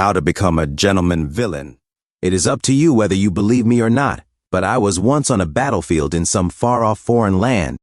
How to become a gentleman villain. It is up to you whether you believe me or not, but I was once on a battlefield in some far-off foreign land.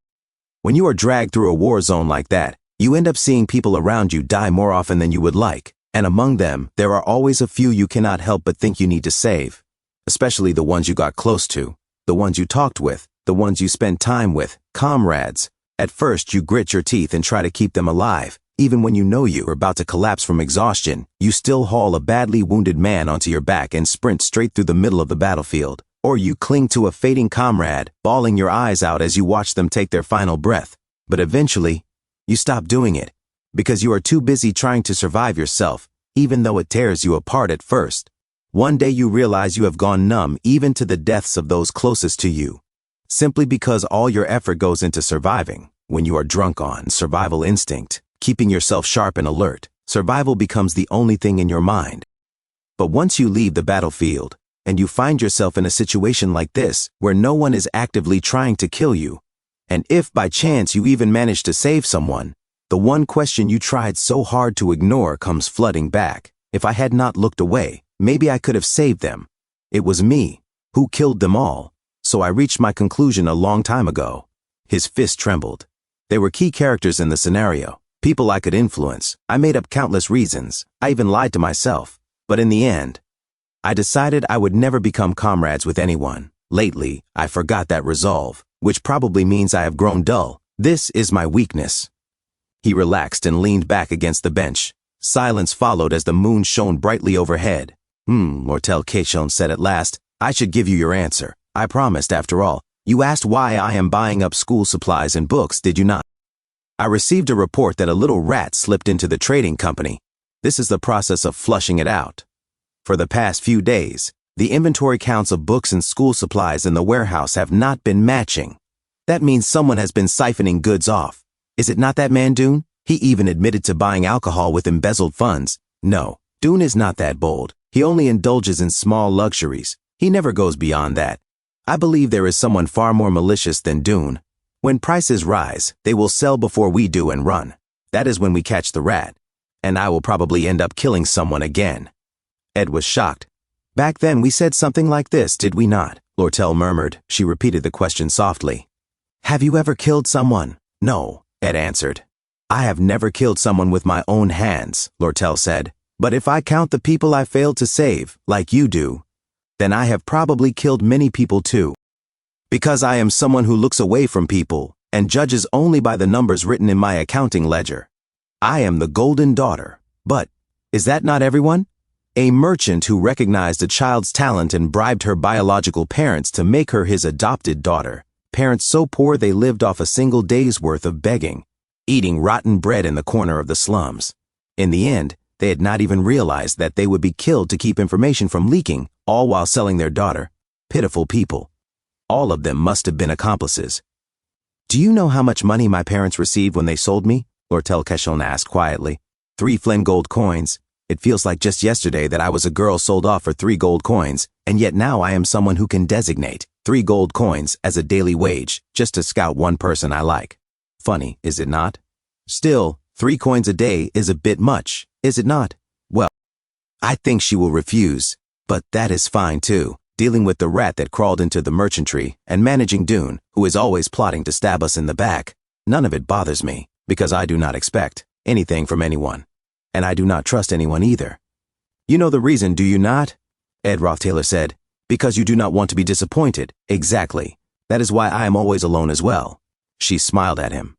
When you are dragged through a war zone like that, you end up seeing people around you die more often than you would like, and among them, there are always a few you cannot help but think you need to save. Especially the ones you got close to, the ones you talked with, the ones you spent time with, comrades. At first, you grit your teeth and try to keep them alive. Even when you know you are about to collapse from exhaustion, you still haul a badly wounded man onto your back and sprint straight through the middle of the battlefield. Or you cling to a fading comrade, bawling your eyes out as you watch them take their final breath. But eventually, you stop doing it, because you are too busy trying to survive yourself, even though it tears you apart at first. One day you realize you have gone numb even to the deaths of those closest to you. Simply because all your effort goes into surviving. When you are drunk on survival instinct, keeping yourself sharp and alert, survival becomes the only thing in your mind. But once you leave the battlefield, and you find yourself in a situation like this, where no one is actively trying to kill you, and if by chance you even manage to save someone, the one question you tried so hard to ignore comes flooding back. If I had not looked away, maybe I could have saved them. It was me who killed them all, so I reached my conclusion a long time ago. His fist trembled. They were key characters in the scenario. People I could influence. I made up countless reasons. I even lied to myself. But in the end, I decided I would never become comrades with anyone. Lately, I forgot that resolve, which probably means I have grown dull. This is my weakness. He relaxed and leaned back against the bench. Silence followed as the moon shone brightly overhead. Mortel Keshon said at last, I should give you your answer. I promised, after all. You asked why I am buying up school supplies and books, did you not? I received a report that a little rat slipped into the trading company. This is the process of flushing it out. For the past few days, the inventory counts of books and school supplies in the warehouse have not been matching. That means someone has been siphoning goods off. Is it not that man Dune? He even admitted to buying alcohol with embezzled funds. No, Dune is not that bold. He only indulges in small luxuries. He never goes beyond that. I believe there is someone far more malicious than Dune. When prices rise, they will sell before we do and run. That is when we catch the rat. And I will probably end up killing someone again. Ed was shocked. Back then we said something like this, did we not? Lortel murmured. She repeated the question softly. Have you ever killed someone? No, Ed answered. I have never killed someone with my own hands, Lortel said. But if I count the people I failed to save, like you do, then I have probably killed many people too. Because I am someone who looks away from people and judges only by the numbers written in my accounting ledger. I am the golden daughter. But is that not everyone? A merchant who recognized a child's talent and bribed her biological parents to make her his adopted daughter. Parents so poor they lived off a single day's worth of begging, eating rotten bread in the corner of the slums. In the end, they had not even realized that they would be killed to keep information from leaking, all while selling their daughter. Pitiful people. All of them must have been accomplices. Do you know how much money my parents received when they sold me? Lortel Keshon asked quietly. 3 Flynn gold coins. It feels like just yesterday that I was a girl sold off for 3 gold coins, and yet now I am someone who can designate 3 gold coins as a daily wage just to scout one person I like. Funny, is it not? Still, 3 coins a day is a bit much, is it not? Well, I think she will refuse, but that is fine too. Dealing with the rat that crawled into the merchantry and managing Dune, who is always plotting to stab us in the back. None of it bothers me, because I do not expect anything from anyone. And I do not trust anyone either. You know the reason, do you not? Ed Roth-Taylor said. Because you do not want to be disappointed. Exactly. That is why I am always alone as well. She smiled at him.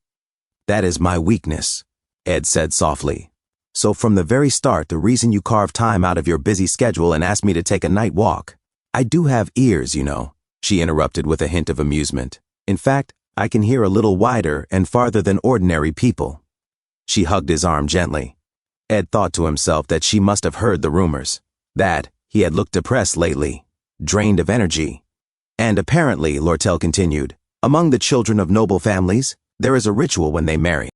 That is my weakness, Ed said softly. So from the very start, the reason you carved time out of your busy schedule and asked me to take a night walk. I do have ears, you know, she interrupted with a hint of amusement. In fact, I can hear a little wider and farther than ordinary people. She hugged his arm gently. Ed thought to himself that she must have heard the rumors, that he had looked depressed lately, drained of energy. And apparently, Lortel continued, among the children of noble families, there is a ritual when they marry.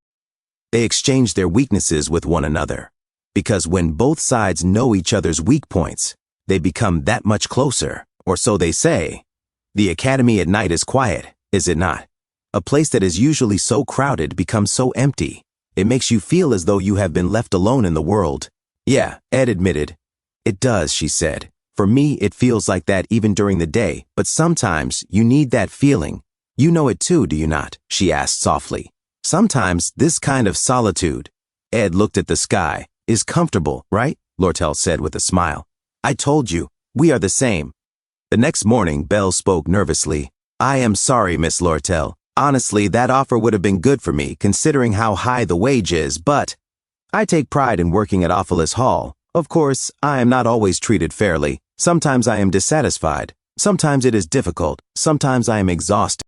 They exchange their weaknesses with one another, because when both sides know each other's weak points, they become that much closer, or so they say. The academy at night is quiet, is it not? A place that is usually so crowded becomes so empty. It makes you feel as though you have been left alone in the world. Yeah, Ed admitted. It does, she said. For me, it feels like that even during the day, but sometimes you need that feeling. You know it too, do you not? She asked softly. Sometimes this kind of solitude, Ed looked at the sky, is comfortable, right? Lortel said with a smile. I told you, we are the same. The next morning, Belle spoke nervously. I am sorry, Miss Lortel. Honestly, that offer would have been good for me, considering how high the wage is, but I take pride in working at Ophilus Hall. Of course, I am not always treated fairly. Sometimes I am dissatisfied. Sometimes it is difficult. Sometimes I am exhausted.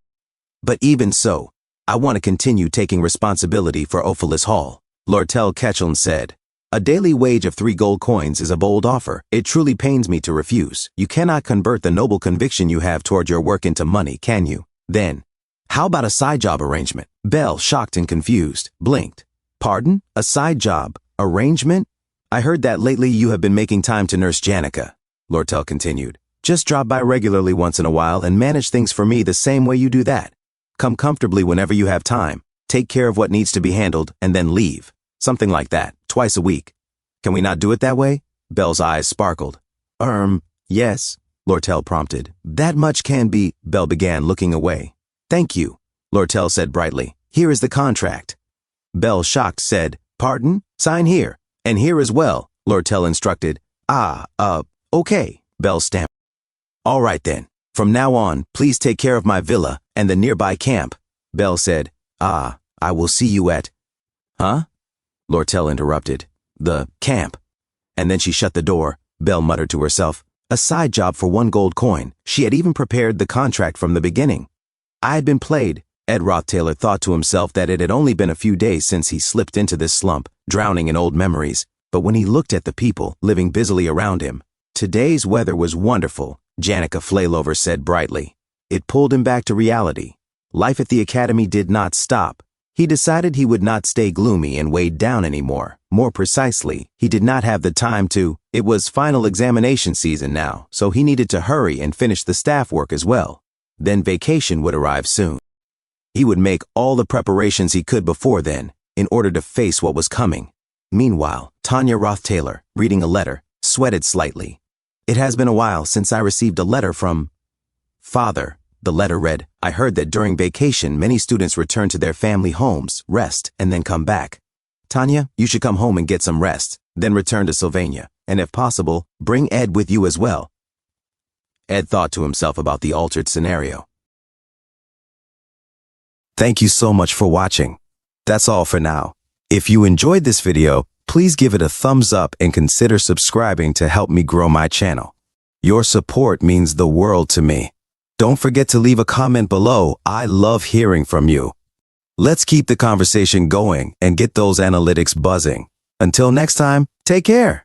But even so, I want to continue taking responsibility for Ophilus Hall. Lortel Ketchum said. A daily wage of 3 gold coins is a bold offer. It truly pains me to refuse. You cannot convert the noble conviction you have toward your work into money, can you? Then, how about a side job arrangement? Belle, shocked and confused, blinked. Pardon? A side job arrangement? I heard that lately you have been making time to nurse Janica. Lortel continued. Just drop by regularly once in a while and manage things for me the same way you do that. Come comfortably whenever you have time. Take care of what needs to be handled and then leave. Something like that, twice a week. Can we not do it that way? Belle's eyes sparkled. Yes, Lortel prompted. That much can be, Belle began, looking away. Thank you, Lortel said brightly. Here is the contract. Belle, shocked, said, Pardon? Sign here. And here as well, Lortel instructed. Okay, Belle stammered. All right then. From now on, please take care of my villa and the nearby camp. Belle said. I will see you at... Huh? Lortel interrupted. The camp. And then she shut the door. Belle muttered to herself. A side job for 1 gold coin. She had even prepared the contract from the beginning. I had been played. Ed Rothtaylor thought to himself that it had only been a few days since he slipped into this slump, drowning in old memories. But when he looked at the people living busily around him, today's weather was wonderful, Janica Flailover said brightly. It pulled him back to reality. Life at the academy did not stop. He decided he would not stay gloomy and weighed down anymore. More precisely, he did not have the time to. It was final examination season now, so he needed to hurry and finish the staff work as well. Then vacation would arrive soon. He would make all the preparations he could before then, in order to face what was coming. Meanwhile, Tanya Rothtaylor, reading a letter, sweated slightly. It has been a while since I received a letter from Father. The letter read, I heard that during vacation many students return to their family homes, rest, and then come back. Tanya, you should come home and get some rest, then return to Sylvania, and if possible, bring Ed with you as well. Ed thought to himself about the altered scenario. Thank you so much for watching. That's all for now. If you enjoyed this video, please give it a thumbs up and consider subscribing to help me grow my channel. Your support means the world to me. Don't forget to leave a comment below. I love hearing from you. Let's keep the conversation going and get those analytics buzzing. Until next time, take care.